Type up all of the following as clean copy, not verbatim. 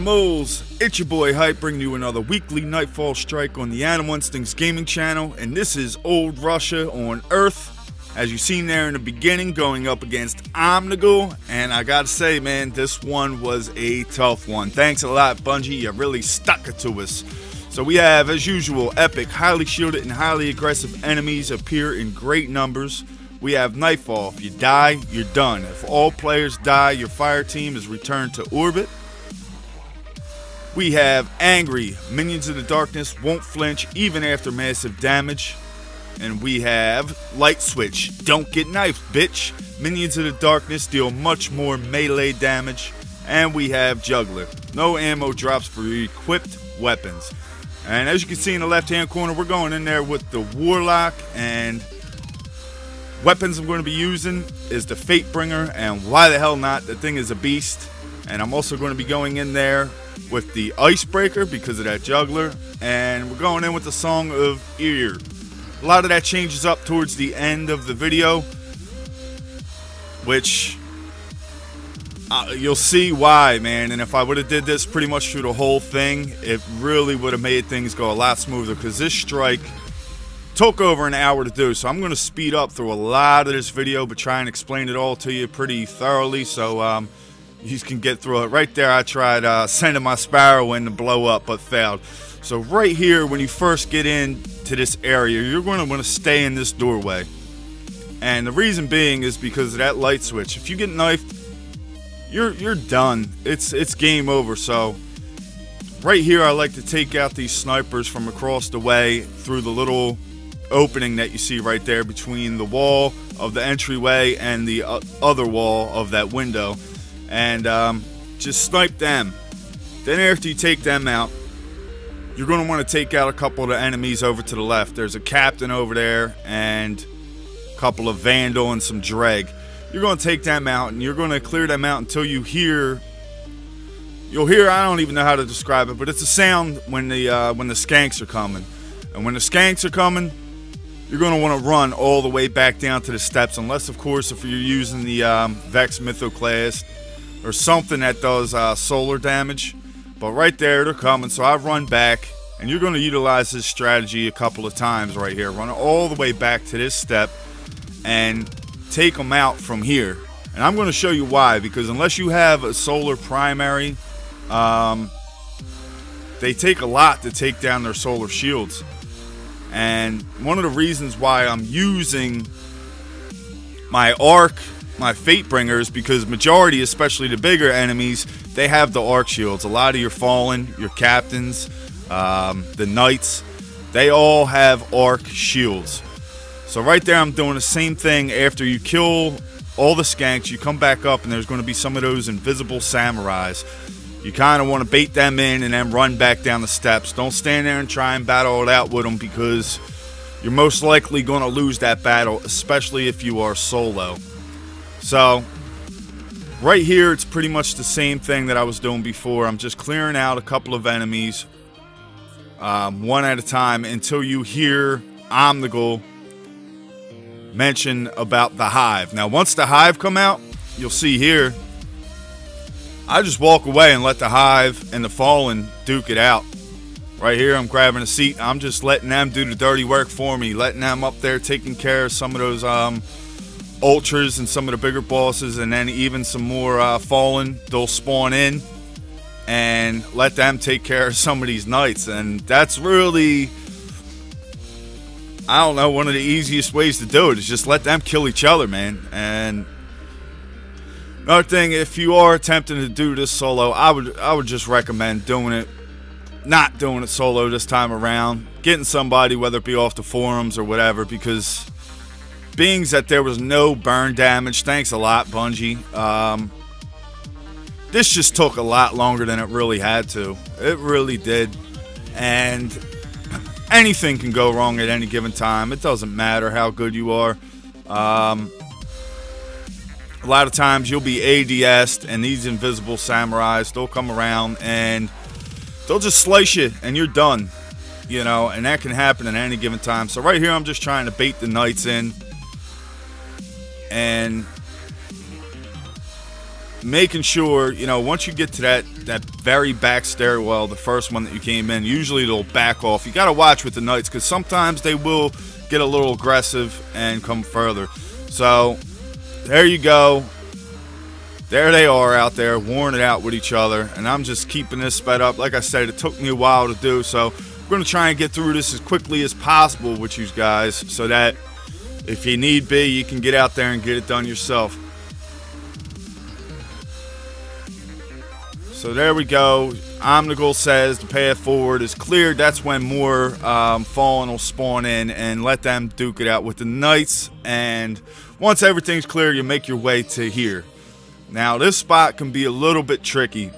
Animals? It's your boy Hype bringing you another weekly Nightfall strike on the Animal Instincts gaming channel, and this is Old Russia on Earth. As you've seen there in the beginning, going up against Omnigul, and I gotta say, man, this one was a tough one. Thanks a lot, Bungie, you really stuck it to us. So we have, as usual, epic, highly shielded and highly aggressive enemies appear in great numbers. We have Nightfall. If you die, you're done. If all players die, your fire team is returned to orbit. We have Angry. Minions of the Darkness won't flinch even after massive damage. And we have Light Switch. Don't get knifed, bitch. Minions of the Darkness deal much more melee damage. And we have Juggler. No ammo drops for equipped weapons. And as you can see in the left-hand corner, we're going in there with the Warlock, and weapons I'm going to be using is the Fatebringer, and why the hell not? The thing is a beast. And I'm also going to be going in there with the Icebreaker because of that Juggler, and we're going in with the Song of Ear. A lot of that changes up towards the end of the video, which you'll see why, man. And if I would have did this pretty much through the whole thing, it really would have made things go a lot smoother, because this strike took over an hour to do. So I'm going to speed up through a lot of this video, but try and explain it all to you pretty thoroughly, so you can get through it. Right there, I tried sending my Sparrow in to blow up, but failed. So right here, when you first get into this area, you're going to want to stay in this doorway. And the reason being is because of that light switch. If you get knifed, you're done. It's game over. So right here, I like to take out these snipers from across the way through the little opening that you see right there between the wall of the entryway and the other wall of that window, and just snipe them. Then after you take them out, you're going to want to take out a couple of the enemies over to the left. There's a captain over there and a couple of Vandal and some Dreg. You're going to take them out, and you're going to clear them out until you'll hear, I don't even know how to describe it, but it's a sound when the skanks are coming. And when the skanks are coming, you're going to want to run all the way back down to the steps, unless, of course, if you're using the Vex Mythoclast or something that does solar damage. But right there, they're coming, so I've run back, and you're going to utilize this strategy a couple of times right here. Run all the way back to this step and take them out from here. And I'm going to show you why, because unless you have a solar primary, they take a lot to take down their solar shields. And one of the reasons why I'm using my arc, my Fatebringer, is because majority, especially the bigger enemies, they have the arc shields. A lot of your Fallen, your Captains, the Knights, they all have arc shields. So right there, I'm doing the same thing. After you kill all the skanks, you come back up, and there's going to be some of those invisible samurais. You kind of want to bait them in and then run back down the steps. Don't stand there and try and battle it out with them, because you're most likely going to lose that battle, especially if you are solo. So right here, it's pretty much the same thing that I was doing before. I'm just clearing out a couple of enemies one at a time until you hear Omnigul mention about the Hive. Now once the Hive come out, you'll see here, I just walk away and let the Hive and the Fallen duke it out. Right here, I'm grabbing a seat. I'm just letting them do the dirty work for me, letting them up there taking care of some of those Ultras and some of the bigger bosses, and then even some more Fallen. They'll spawn in, and let them take care of some of these Knights. And that's really, I don't know, one of the easiest ways to do it is just let them kill each other, man. And another thing, if you are attempting to do this solo, I would just recommend not doing it solo this time around. Getting somebody, whether it be off the forums or whatever, because being that there was no burn damage, thanks a lot, Bungie. This just took a lot longer than it really had to. It really did. And anything can go wrong at any given time. It doesn't matter how good you are. A lot of times you'll be ADS'd, and these invisible samurais, they'll come around and they'll just slice you, and you're done. You know, and that can happen at any given time. So right here, I'm just trying to bait the Knights in. And making sure, you know, once you get to that very back stairwell, the first one that you came in, usually they'll back off. You got to watch with the knights because sometimes they will get a little aggressive and come further. So there you go. There they are out there warring it out with each other, and I'm just keeping this sped up. Like I said, it took me a while to do, so we're going to try and get through this as quickly as possible with you guys so that if you need be, you can get out there and get it done yourself. So there we go. Omnigul says the path forward is cleared. That's when more Fallen will spawn in and let them duke it out with the knights. And once everything's clear, you make your way to here. Now, this spot can be a little bit tricky.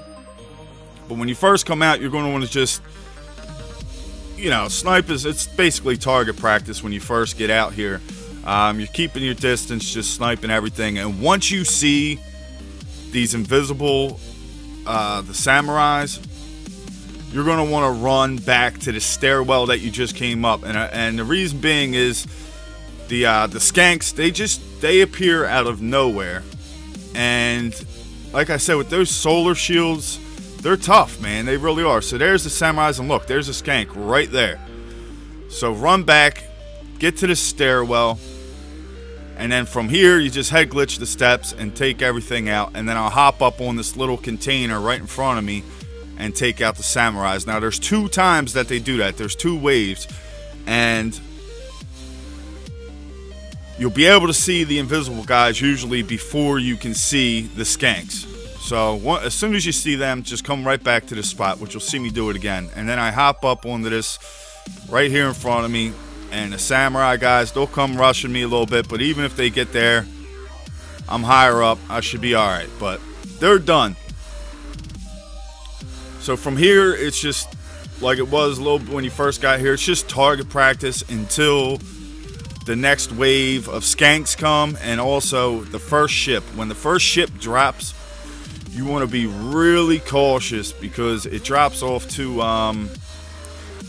But when you first come out, you're going to want to just, you know, snipe it's basically target practice when you first get out here. You're keeping your distance, just sniping everything. And once you see these invisible, the samurais, you're going to want to run back to the stairwell that you just came up. And the reason being is the skanks, they appear out of nowhere. And like I said, with those solar shields, they're tough, man. They really are. So there's the samurais, and look, there's a skank right there. So run back, get to the stairwell, and then from here, you just head glitch the steps and take everything out. And then I'll hop up on this little container right in front of me and take out the samurais. Now, there's 2 times that they do that. There's 2 waves. And you'll be able to see the invisible guys usually before you can see the skanks. So as soon as you see them, just come right back to this spot, which you'll see me do it again. And then I hop up onto this right here in front of me. And the samurai guys, they'll come rushing me a little bit. But even if they get there, I'm higher up. I should be alright. But they're done. So from here, it's just like it was a little bit when you first got here. It's just target practice until the next wave of skanks come, and also the first ship. When the first ship drops, you want to be really cautious because it drops off to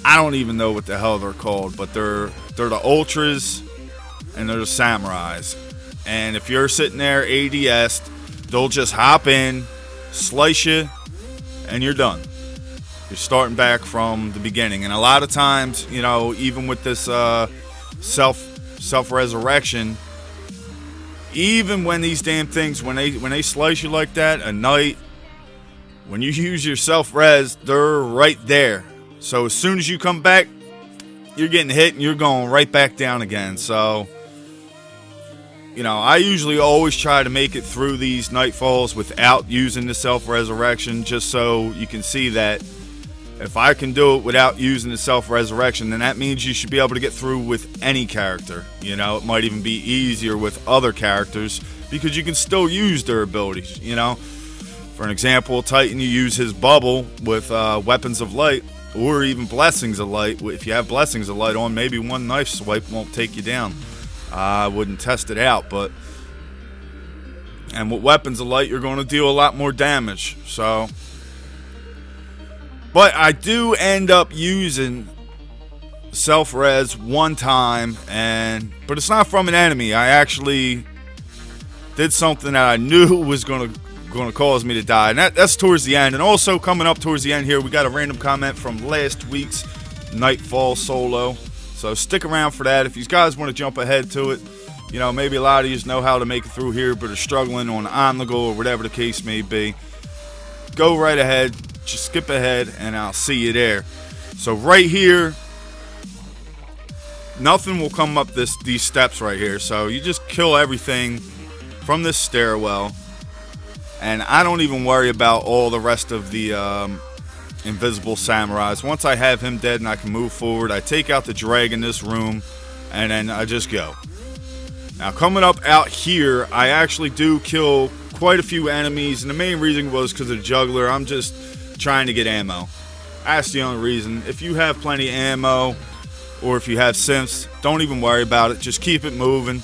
I don't even know what the hell they're called, but they're the ultras and they're the samurais. And if you're sitting there ADS, they'll just hop in, slice you, and you're done. You're starting back from the beginning. And a lot of times, you know, even with this self-resurrection, even when these damn things, when they slice you like that, a knight, when you use your self-res, they're right there. So as soon as you come back, you're getting hit and you're going right back down again. So, you know, I usually always try to make it through these Nightfalls without using the self-resurrection, just so you can see that if I can do it without using the self-resurrection, then that means you should be able to get through with any character. You know, it might even be easier with other characters because you can still use their abilities, you know. For an example, Titan, you use his bubble with Weapons of Light or even Blessings of Light. If you have Blessings of Light on, maybe one knife swipe won't take you down. I wouldn't test it out, but... And with Weapons of Light, you're going to deal a lot more damage, so... But I do end up using self-res one time, but it's not from an enemy. I actually did something that I knew was going to cause me to die, and that's towards the end. And also coming up towards the end here, we got a random comment from last week's Nightfall solo, so stick around for that. If you guys want to jump ahead to it, you know, maybe a lot of you know how to make it through here but are struggling on Omnigul or whatever the case may be, go right ahead. Just skip ahead and I'll see you there. So right here, nothing will come up these steps right here. So you just kill everything from this stairwell, and I don't even worry about all the rest of the invisible samurais. Once I have him dead and I can move forward, I take out the drag in this room and then I just go. Now coming up out here, I actually do kill quite a few enemies, and the main reason was because of the juggler. I'm just trying to get ammo. That's the only reason. If you have plenty of ammo, or if you have synths, don't even worry about it. Just keep it moving.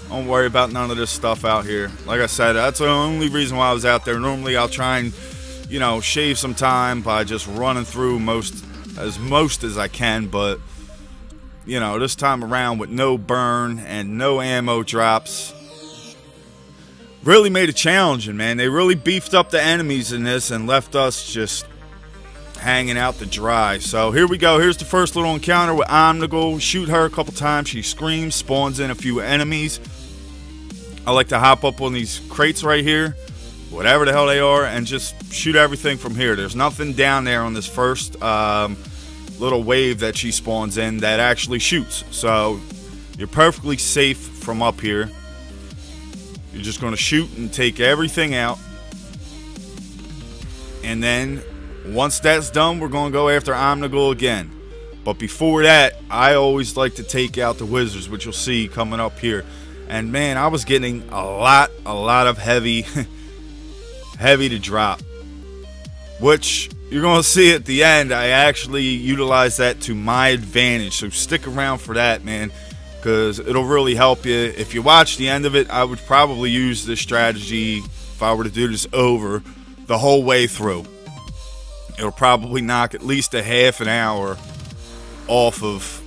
Don't worry about none of this stuff out here. Like I said, that's the only reason why I was out there. Normally I'll try and, you know, shave some time by just running through most as I can, but you know, this time around with no burn and no ammo drops, really made it challenging, man. They really beefed up the enemies in this and left us just hanging out to dry. So here we go. Here's the first little encounter with Omnigul. Shoot her a couple times. She screams, spawns in a few enemies. I like to hop up on these crates right here, whatever the hell they are, and just shoot everything from here. There's nothing down there on this first little wave that she spawns in that actually shoots. So you're perfectly safe from up here. You're just going to shoot and take everything out. And then once that's done, we're going to go after Omnigul again. But before that, I always like to take out the wizards, which you'll see coming up here. And man, I was getting a lot of heavy heavy to drop, which you're going to see at the end. I actually utilize that to my advantage, so stick around for that, man, because it'll really help you. If you watch the end of it, I would probably use this strategy if I were to do this over the whole way through. It'll probably knock at least a half an hour off of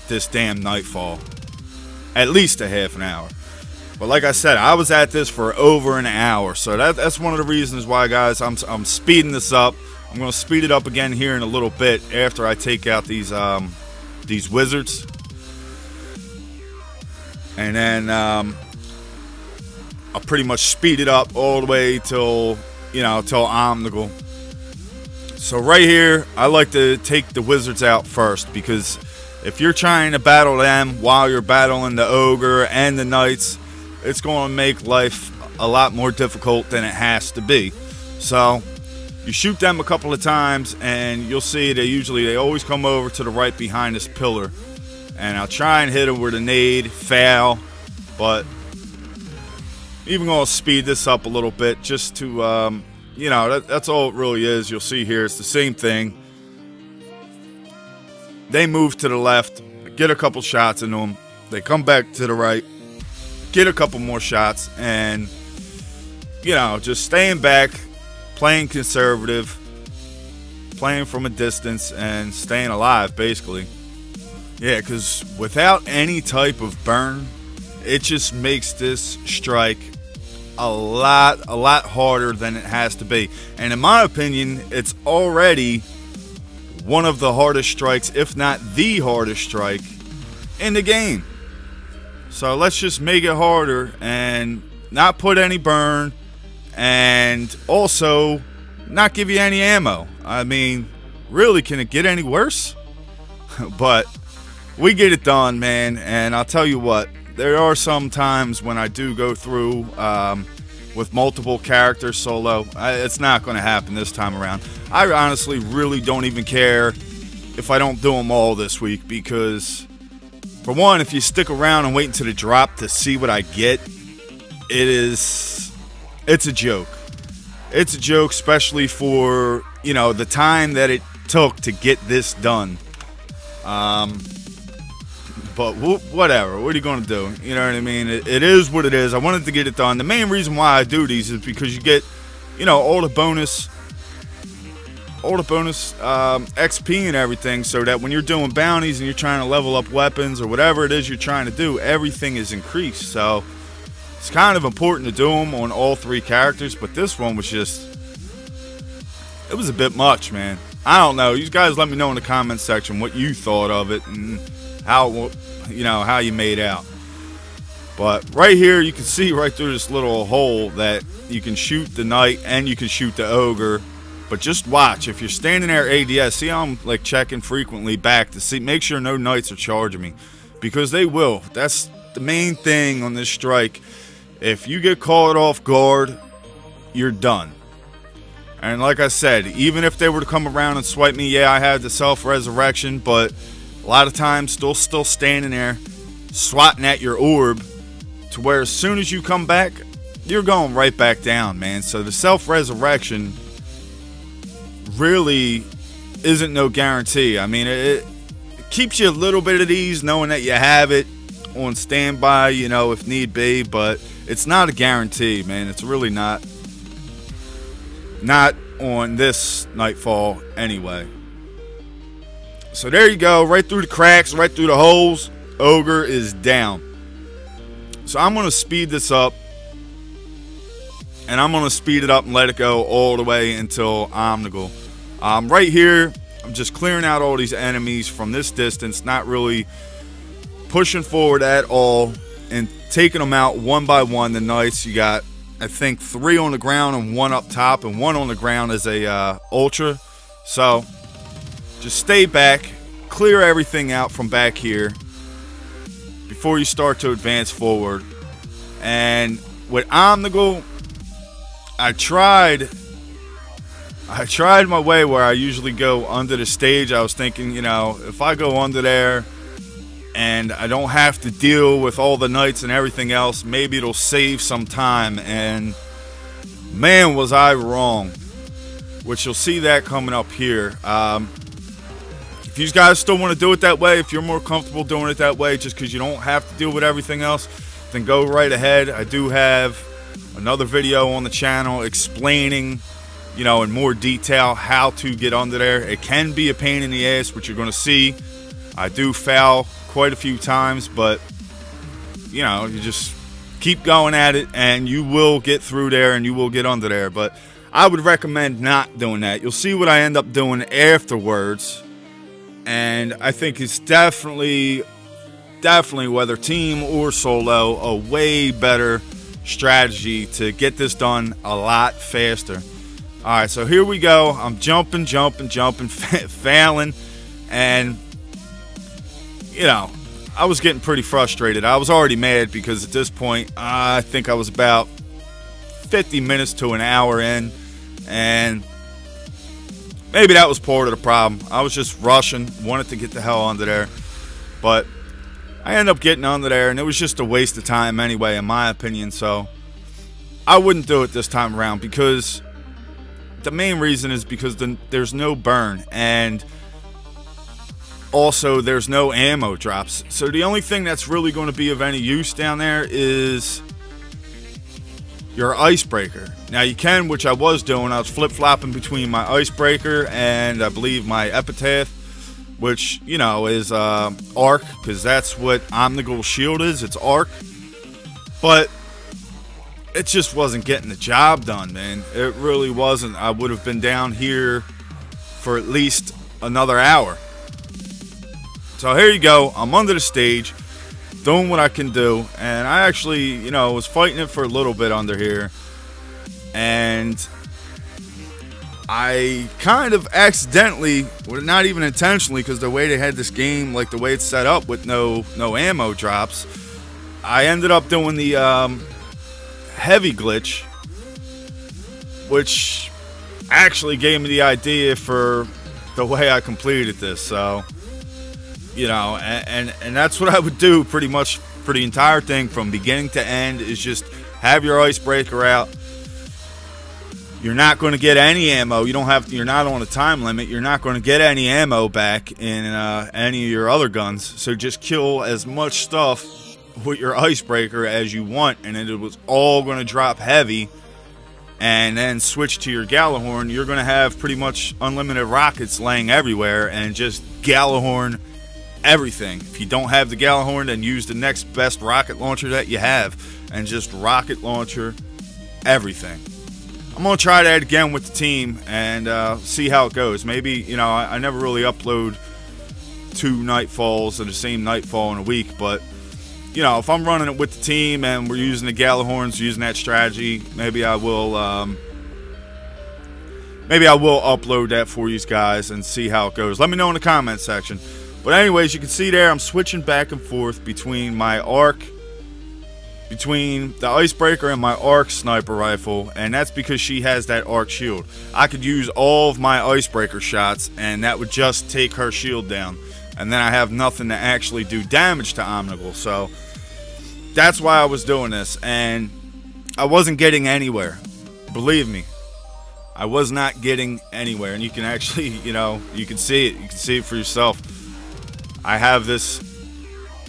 this damn Nightfall. At least a half an hour. But like I said, I was at this for over an hour, so that's one of the reasons why, guys, I'm speeding this up. I'm going to speed it up again here in a little bit after I take out these wizards, and then I'll pretty much speed it up all the way till Omnigul. So right here, I like to take the wizards out first, because if you're trying to battle them while you're battling the ogre and the knights, it's going to make life a lot more difficult than it has to be. So you shoot them a couple of times, and you'll see they always come over to the right behind this pillar. And I'll try and hit them with a nade, fail, but even going to speed this up a little bit just to, that's all it really is. You'll see here, it's the same thing. They move to the left, get a couple shots into them. They come back to the right, get a couple more shots, and, just staying back, playing conservative, playing from a distance, and staying alive, basically. Yeah, because without any type of burn, it just makes this strike a lot harder than it has to be. And in my opinion, it's already one of the hardest strikes, if not the hardest strike in the game. So let's just make it harder and not put any burn, and also not give you any ammo. I mean, really, can it get any worse? But we get it done, man. And I'll tell you what, there are some times when I do go through with multiple characters solo. It's not going to happen this time around. I honestly really don't even care if I don't do them all this week, because for one, if you stick around and wait until the drop to see what I get, it's a joke. It's a joke, especially for, the time that it took to get this done. But whatever. What are you going to do? You know what I mean? It is what it is. I wanted to get it done. The main reason why I do these is because you get, all the bonus XP and everything, so that when you're doing bounties and you're trying to level up weapons or whatever it is you're trying to do, everything is increased. So it's kind of important to do them on all three characters, but this one was just, it was a bit much, man. I don't know. You guys let me know in the comment section what you thought of it and how you made out. But right here, you can see right through this little hole that you can shoot the knight and you can shoot the ogre. But just watch. If you're standing there ADS, see how I'm like checking frequently back to see, make sure no knights are charging me, because they will. That's the main thing on this strike. If you get caught off guard, you're done. And like I said, even if they were to come around and swipe me, yeah, I had the self-resurrection, but a lot of times still standing there swatting at your orb, to where as soon as you come back, you're going right back down, man. So the self-resurrection really isn't no guarantee. I mean, it keeps you a little bit at ease knowing that you have it on standby, if need be, but it's not a guarantee, man. It's really not on this Nightfall anyway. So there you go, right through the cracks, right through the holes. Ogre is down. So I'm going to speed this up and I'm going to speed it up and let it go all the way until Omnigul. Right here, I'm just clearing out all these enemies from this distance, not really pushing forward at all, and taking them out one by one. The knights, you got, I think, 3 on the ground and 1 up top, and 1 on the ground is a ultra. So just stay back, clear everything out from back here before you start to advance forward. And with Omnigul, I tried my way where I usually go under the stage. I was thinking, you know, if I go under there and I don't have to deal with all the knights and everything else, maybe it'll save some time. And man, was I wrong. Which you'll see that coming up here. If you guys still want to do it that way, if you're more comfortable doing it that way just because you don't have to deal with everything else, then go right ahead. I do have another video on the channel explaining, you know, in more detail how to get under there. It can be a pain in the ass, which you're going to see. I do foul quite a few times, but you know, you just keep going at it and you will get through there and you will get under there. But I would recommend not doing that. You'll see what I end up doing afterwards, and I think it's definitely whether team or solo, a way better strategy to get this done a lot faster. Alright, so here we go. I'm jumping, failing, and you know, I was getting pretty frustrated. I was already mad because at this point, I think I was about 50 minutes to an hour in, and maybe that was part of the problem. I was just rushing, wanted to get the hell under there, but I ended up getting under there, and it was just a waste of time anyway, in my opinion. So I wouldn't do it this time around, because the main reason is because there's no burn, and also there's no ammo drops. So the only thing that's really going to be of any use down there is your icebreaker. Now you can, which I was doing, I was flip-flopping between my icebreaker and I believe my epitaph, which, you know, is arc, because that's what Omnigul's shield is. It's arc. But it just wasn't getting the job done, man. It really wasn't. I would have been down here for at least another hour. So here you go. I'm under the stage, doing what I can do, and I actually, you know, was fighting it for a little bit under here, and I kind of accidentally, well, not even intentionally, because the way they had this game, like the way it's set up with no ammo drops, I ended up doing the heavy glitch, which actually gave me the idea for the way I completed this. So, you know, and that's what I would do pretty much for the entire thing from beginning to end, is just have your icebreaker out. You're not going to get any ammo. You don't have to, you're not on a time limit. You're not going to get any ammo back in any of your other guns. So just kill as much stuff with your icebreaker as you want, and it was all going to drop heavy. And then switch to your Gallahorn. You're going to have pretty much unlimited rockets laying everywhere, and just Gallahorn everything. If you don't have the Gallahorn, then use the next best rocket launcher that you have, and just rocket launcher everything. I'm going to try that again with the team and see how it goes. Maybe, you know, I never really upload 2 Nightfalls or the same Nightfall in a week, but, you know, if I'm running it with the team and we're using the Gallahorns, using that strategy, maybe I will upload that for you guys and see how it goes. Let me know in the comment section. But anyways, you can see there I'm switching back and forth between my arc, between the icebreaker and my arc sniper rifle, and that's because she has that arc shield. I could use all of my icebreaker shots and that would just take her shield down, and then I have nothing to actually do damage to Omnigul. So that's why I was doing this, and I wasn't getting anywhere. Believe me, I was not getting anywhere. And you can actually, you know, you can see it. You can see it for yourself. I have this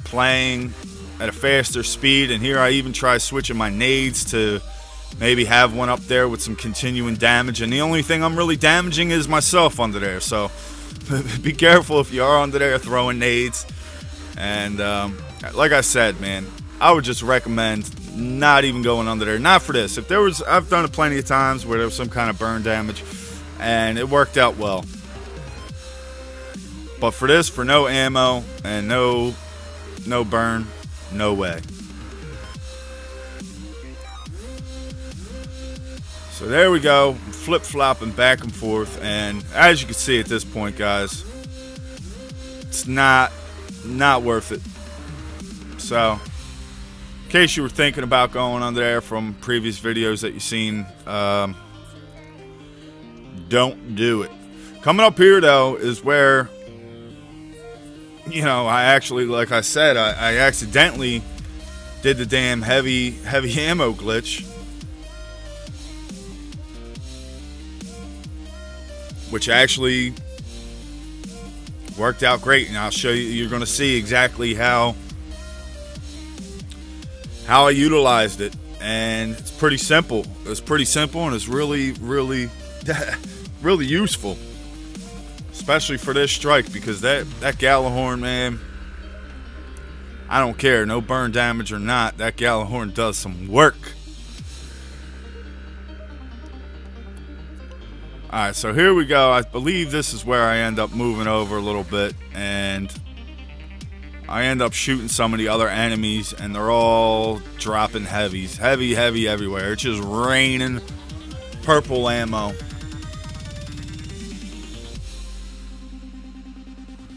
playing at a faster speed, and here I even try switching my nades to maybe have one up there with some continuing damage, and the only thing I'm really damaging is myself under there. So be careful if you are under there throwing nades. And like I said, man, I would just recommend not even going under there. Not for this. If there was, I've done it plenty of times where there was some kind of burn damage, and it worked out well. But for this, for no ammo and no burn, no way. So there we go, flip-flopping back and forth, and as you can see at this point, guys, it's not worth it. So, in case you were thinking about going under there from previous videos that you've seen, don't do it. Coming up here, though, is where, you know, I actually, like I said, I accidentally did the damn heavy ammo glitch, which actually worked out great, and I'll show you. You're going to see exactly how I utilized it, and it's pretty simple. It's pretty simple, and it's really really useful, especially for this strike, because that Gjallarhorn, man, I don't care, no burn damage or not, that Gjallarhorn does some work. Alright, so here we go. I believe this is where I end up moving over a little bit, and I end up shooting some of the other enemies, and they're all dropping heavies. Heavy everywhere. It's just raining purple ammo.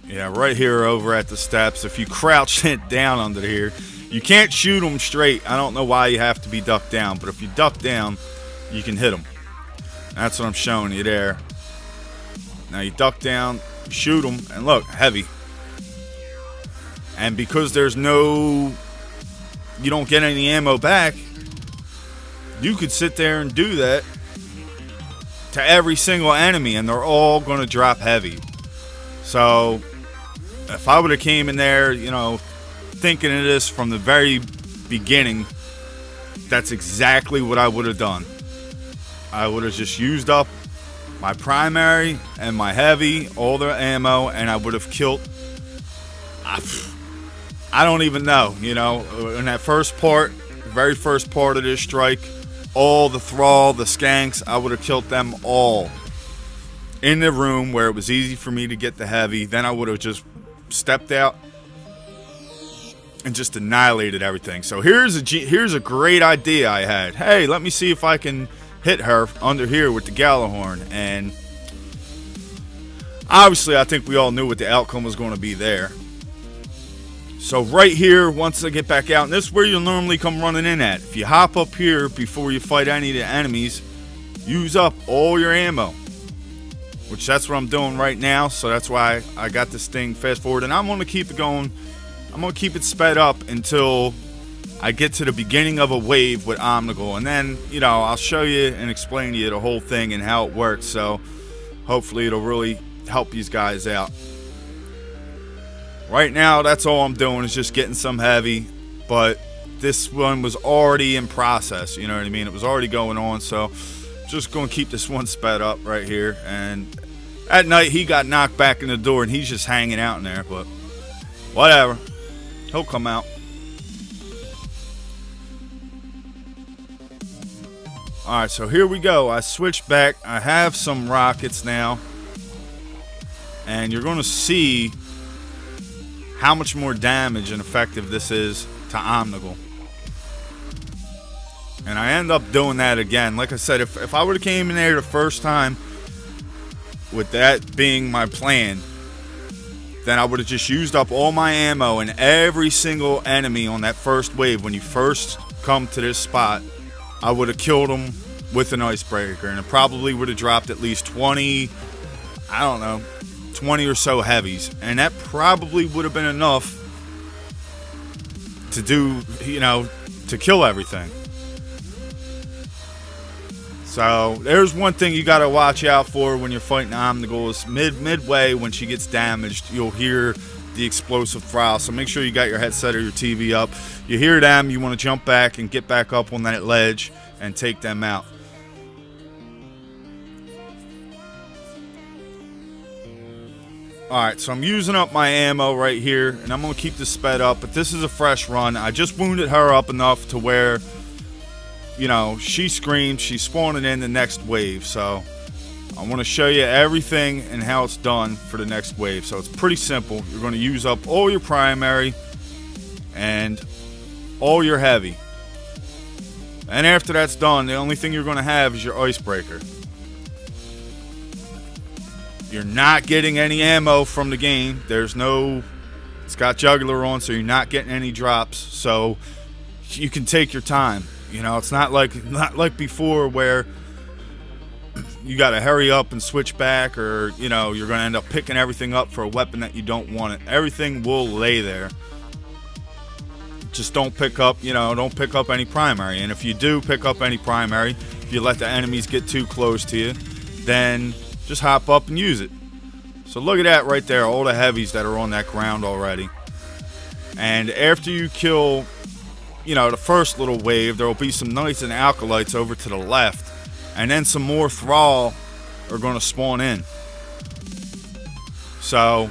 Yeah, right here over at the steps. If you crouch it down under here, you can't shoot them straight. I don't know why you have to be ducked down, but if you duck down, you can hit them. That's what I'm showing you there. Now you duck down, shoot them, and look, heavy. And because there's no, you don't get any ammo back, you could sit there and do that to every single enemy, and they're all going to drop heavy. So if I would have came in there, you know, thinking of this from the very beginning, that's exactly what I would have done. I would have just used up my primary and my heavy, all the ammo, and I would have killed, I don't even know, you know, in that first part, the very first part of this strike, all the thrall, the skanks, I would have killed them all in the room where it was easy for me to get the heavy. Then I would have just stepped out and just annihilated everything. So here's a great idea I had. Hey, let me see if I can hit her under here with the Gjallarhorn, and obviously I think we all knew what the outcome was going to be there. So right here, once I get back out, and this is where you'll normally come running in at. If you hop up here before you fight any of the enemies, use up all your ammo, which that's what I'm doing right now. So that's why I got this thing fast forward, and I'm going to keep it going. I'm going to keep it sped up until I get to the beginning of a wave with Omnigul, and then, you know, I'll show you and explain to you the whole thing and how it works. So hopefully it'll really help these guys out. Right now, that's all I'm doing is just getting some heavy, but this one was already in process, you know what I mean? It was already going on, so just going to keep this one sped up right here. And at night, he got knocked back in the door, and he's just hanging out in there, but whatever. He'll come out. Alright, so here we go. I switched back. I have some rockets now, and you're going to see how much more damage and effective this is to Omnigul. And I end up doing that again. Like I said, if I would have came in there the first time with that being my plan, then I would have just used up all my ammo, and every single enemy on that first wave, when you first come to this spot, I would have killed them with an icebreaker, and it probably would have dropped at least 20, I don't know, 20 or so heavies, and that probably would have been enough to do, you know, to kill everything. So there's one thing you got to watch out for when you're fighting Omnigul is midway when she gets damaged, you'll hear the explosive thrall. So make sure you got your headset or your TV up. You hear them, you want to jump back and get back up on that ledge and take them out. Alright, so I'm using up my ammo right here, and I'm going to keep this sped up, but this is a fresh run. I just wounded her up enough to where, you know, she screamed, she's spawning in the next wave, so I want to show you everything and how it's done for the next wave. So it's pretty simple. You're going to use up all your primary and all your heavy. And after that's done, the only thing you're going to have is your icebreaker. You're not getting any ammo from the game. There's no... It's got jugular on, so you're not getting any drops. So you can take your time. You know, it's not like before where you got to hurry up and switch back, or, you know, you're going to end up picking everything up for a weapon that you don't want it. Everything will lay there. Just don't pick up, you know, don't pick up any primary. And if you do pick up any primary, if you let the enemies get too close to you, then just hop up and use it. So look at that right there, all the heavies that are on that ground already. And after you kill, you know, the first little wave, there will be some knights and alkalites over to the left. And then some more thrall are going to spawn in. So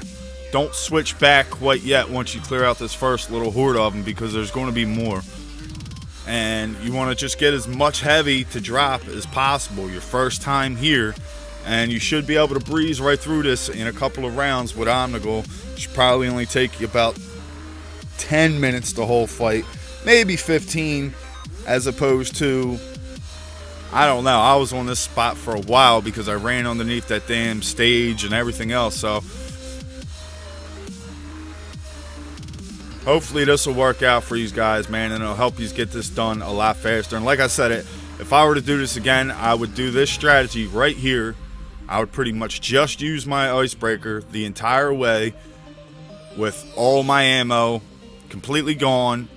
don't switch back quite yet once you clear out this first little horde of them, because there's going to be more. And you want to just get as much heavy to drop as possible your first time here. And you should be able to breeze right through this in a couple of rounds with Omnigul. It should probably only take you about 10 minutes the whole fight. Maybe 15, as opposed to, I don't know, I was on this spot for a while because I ran underneath that damn stage and everything else. So hopefully this will work out for you guys, man, and it'll help you get this done a lot faster. And like I said, if I were to do this again, I would do this strategy right here. I would pretty much just use my icebreaker the entire way with all my ammo completely gone,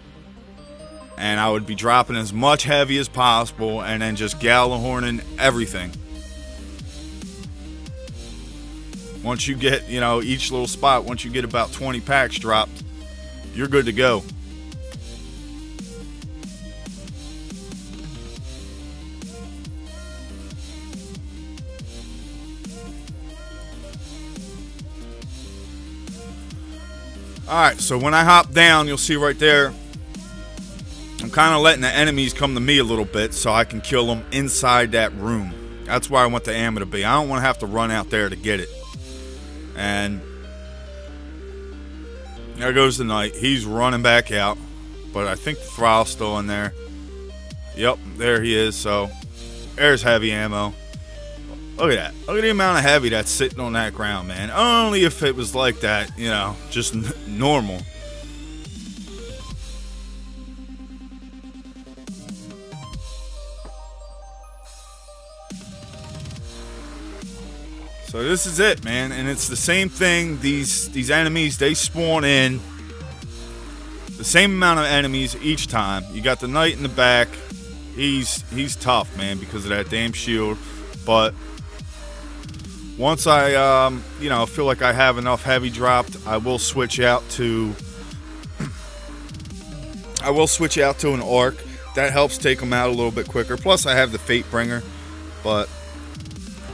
and I would be dropping as much heavy as possible and then just Gjallarhorning everything. Once you get, you know, each little spot, once you get about 20 packs dropped, you're good to go. Alright, so when I hop down, you'll see right there, I'm kind of letting the enemies come to me a little bit so I can kill them inside that room. That's where I want the ammo to be. I don't want to have to run out there to get it. And there goes the knight. He's running back out, but I think the thrall's still in there. Yep, there he is. So there's heavy ammo. Look at that. Look at the amount of heavy that's sitting on that ground, man. Only if it was like that, you know, just normal. So this is it, man, and it's the same thing. These enemies, they spawn in the same amount of enemies each time. You got the knight in the back. He's tough, man, because of that damn shield. But once I you know, feel like I have enough heavy dropped, I will switch out to an arc. That helps take them out a little bit quicker. Plus I have the Fate Bringer, but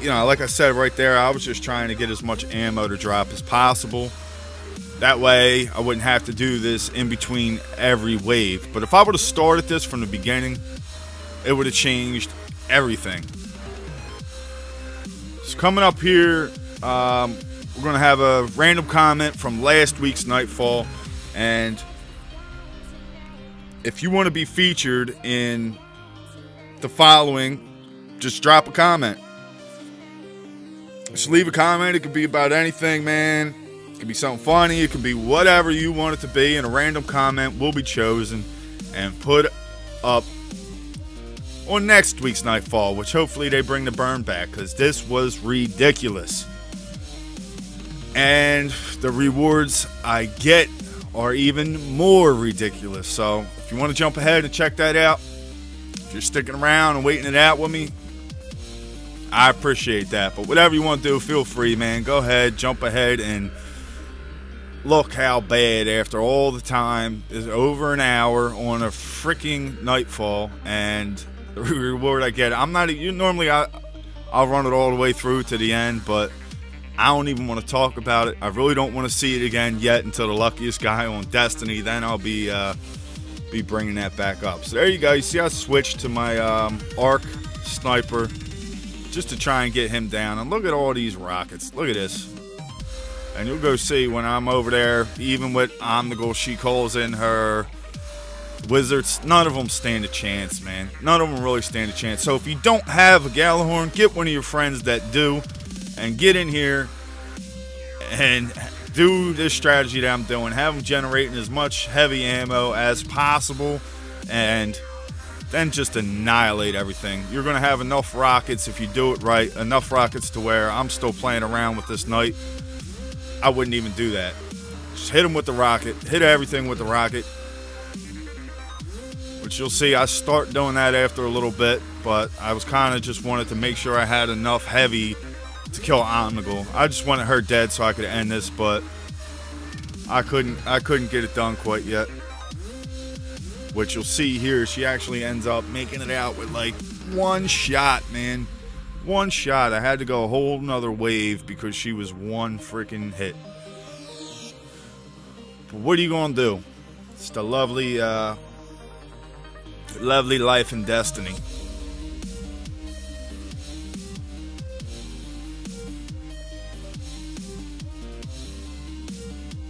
you know, like I said right there, I was just trying to get as much ammo to drop as possible. That way, I wouldn't have to do this in between every wave. But if I would have started this from the beginning, it would have changed everything. So coming up here, we're going to have a random comment from last week's Nightfall. And if you want to be featured in the following, just drop a comment. Just leave a comment. It could be about anything, man. It could be something funny. It could be whatever you want it to be. And a random comment will be chosen and put up on next week's Nightfall, which hopefully they bring the burn back, because this was ridiculous. And the rewards I get are even more ridiculous. So if you want to jump ahead and check that out, if you're sticking around and waiting it out with me, I appreciate that. But whatever you want to do, feel free, man. Go ahead, jump ahead, and look how bad after all the time is over an hour on a freaking Nightfall, and the reward I get. I'm not. Normally I'll run it all the way through to the end, but I don't even want to talk about it. I really don't want to see it again yet until the luckiest guy on Destiny. Then I'll be bringing that back up. So there you go. You see I switched to my arc sniper just to try and get him down. And look at all these rockets. Look at this. And you'll go see when I'm over there, even with Omnigul, she calls in her wizards. None of them stand a chance, man. None of them really stand a chance. So if you don't have a Galahorn, get one of your friends that do and get in here and do this strategy that I'm doing. Have them generating as much heavy ammo as possible and then just annihilate everything. You're going to have enough rockets if you do it right. Enough rockets to where I'm still playing around with this Knight. I wouldn't even do that. Just hit him with the rocket. Hit everything with the rocket. Which you'll see I start doing that after a little bit. But I was kind of just wanted to make sure I had enough heavy to kill Omnigul. I just wanted her dead so I could end this. But I couldn't get it done quite yet. Which you'll see here, she actually ends up making it out with like one shot, man. One shot. I had to go a whole nother wave because she was one freaking hit. But what are you gonna do? It's the lovely, lovely life in Destiny.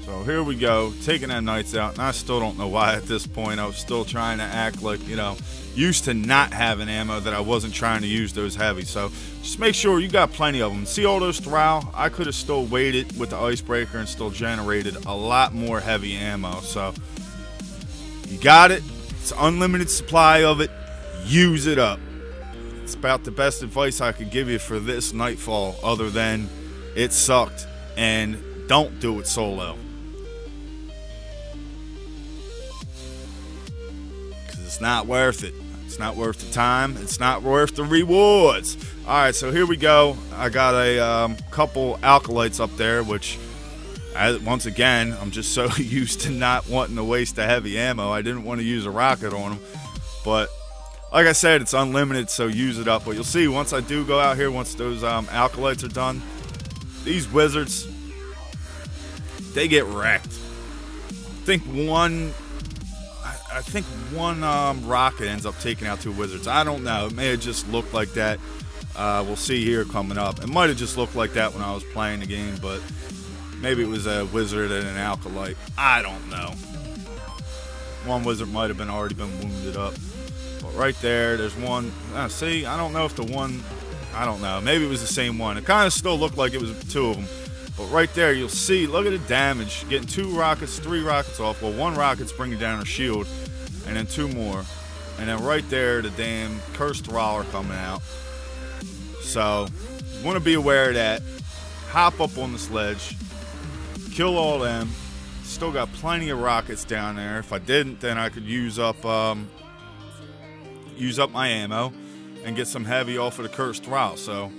So here we go, taking that Knights out, and I still don't know why at this point. I was still trying to act like, you know, used to not having ammo that I wasn't trying to use those heavy. So just make sure you got plenty of them. See all those Thrall? I could have still waited with the icebreaker and still generated a lot more heavy ammo. So you got it. It's an unlimited supply of it. Use it up. It's about the best advice I could give you for this Nightfall, other than it sucked and don't do it solo. It's not worth it. It's not worth the time. It's not worth the rewards. Alright, so here we go. I got a couple alkalites up there, which, once again, I'm just so used to not wanting to waste the heavy ammo. I didn't want to use a rocket on them. But, like I said, it's unlimited, so use it up. But you'll see, once I do go out here, once those alkalites are done, these wizards, they get wrecked. I think one rocket ends up taking out two wizards. I don't know. It may have just looked like that. We'll see here coming up. It might have just looked like that when I was playing the game, but maybe it was a wizard and an alkalite. I don't know. One wizard might have already been wounded up. But right there, there's one. See, I don't know if the one. I don't know. Maybe it was the same one. It kind of still looked like it was two of them. But right there, you'll see, look at the damage. Getting 2 rockets, 3 rockets off. Well, 1 rocket's bringing down her shield, and then 2 more. And then right there, the damn cursed Thrall are coming out. So, you want to be aware of that. Hop up on the sledge. Kill all them. Still got plenty of rockets down there. If I didn't, then I could use up my ammo and get some heavy off of the cursed Thrall. So,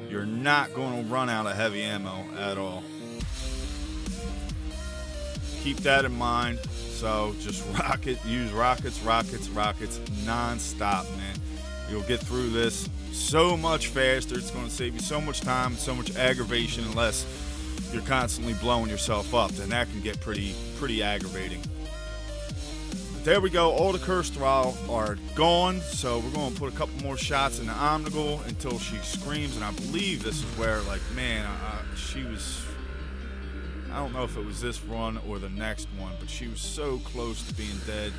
you're not going to run out of heavy ammo at all. Keep that in mind. So just use rockets non-stop, man. You'll get through this so much faster. It's going to save you so much time, so much aggravation, unless you're constantly blowing yourself up. Then that can get pretty aggravating. There we go. All the cursed Thrall are gone. So we're going to put a couple more shots in the Omnigul until she screams. And I believe this is where, like, man, she was. I don't know if it was this run or the next one, but she was so close to being dead.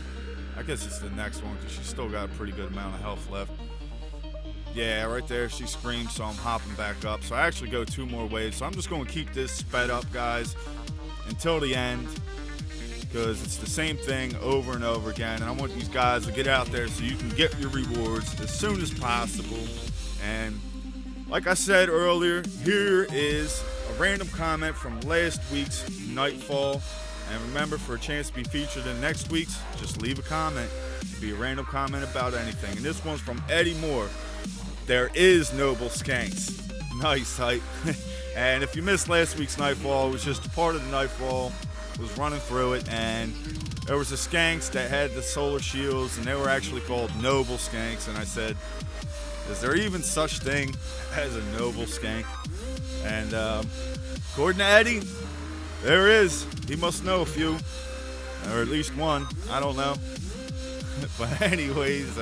I guess it's the next one because she's still got a pretty good amount of health left. Yeah, right there she screams, so I'm hopping back up. So I actually go 2 more waves. So I'm just going to keep this sped up, guys, until the end, because it's the same thing over and over again. And I want these guys to get out there so you can get your rewards as soon as possible. And like I said earlier, here is a random comment from last week's Nightfall. And remember, for a chance to be featured in next week's, just leave a comment. It could be a random comment about anything. And this one's from Eddie Moore. There is noble skanks. Nice, hype. And if you missed last week's Nightfall, it was just a part of the Nightfall. I was running through it, and there was the skanks that had the solar shields, and they were actually called noble skanks. And I said, is there even such thing as a noble skank? And according to Eddie, there is. He must know a few, or at least one. I don't know. But anyways,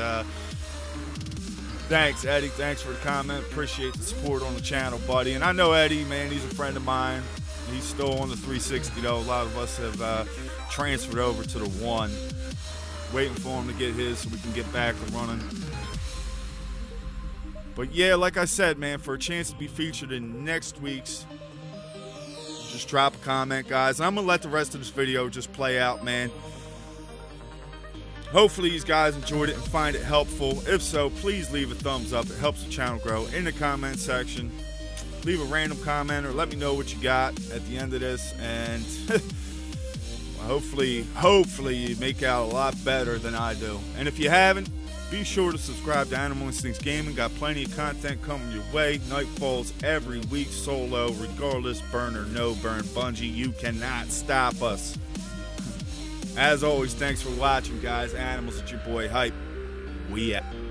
thanks, Eddie. Thanks for the comment. Appreciate the support on the channel, buddy. And I know Eddie, man. He's a friend of mine. He's still on the 360, though. A lot of us have transferred over to the 1. Waiting for him to get his so we can get back to running. But yeah, like I said, man, for a chance to be featured in next week's, just drop a comment, guys. I'm going to let the rest of this video just play out, man. Hopefully you guys enjoyed it and find it helpful. If so, please leave a thumbs up. It helps the channel grow. In the comment section, leave a random comment or let me know what you got at the end of this. And hopefully you make out a lot better than I do. And if you haven't, be sure to subscribe to Animal Instincts Gaming. Got plenty of content coming your way. Nightfalls every week, solo, regardless, burn or no burn. Bungie, you cannot stop us. As always, thanks for watching, guys. Animals, it's your boy Hype. We out.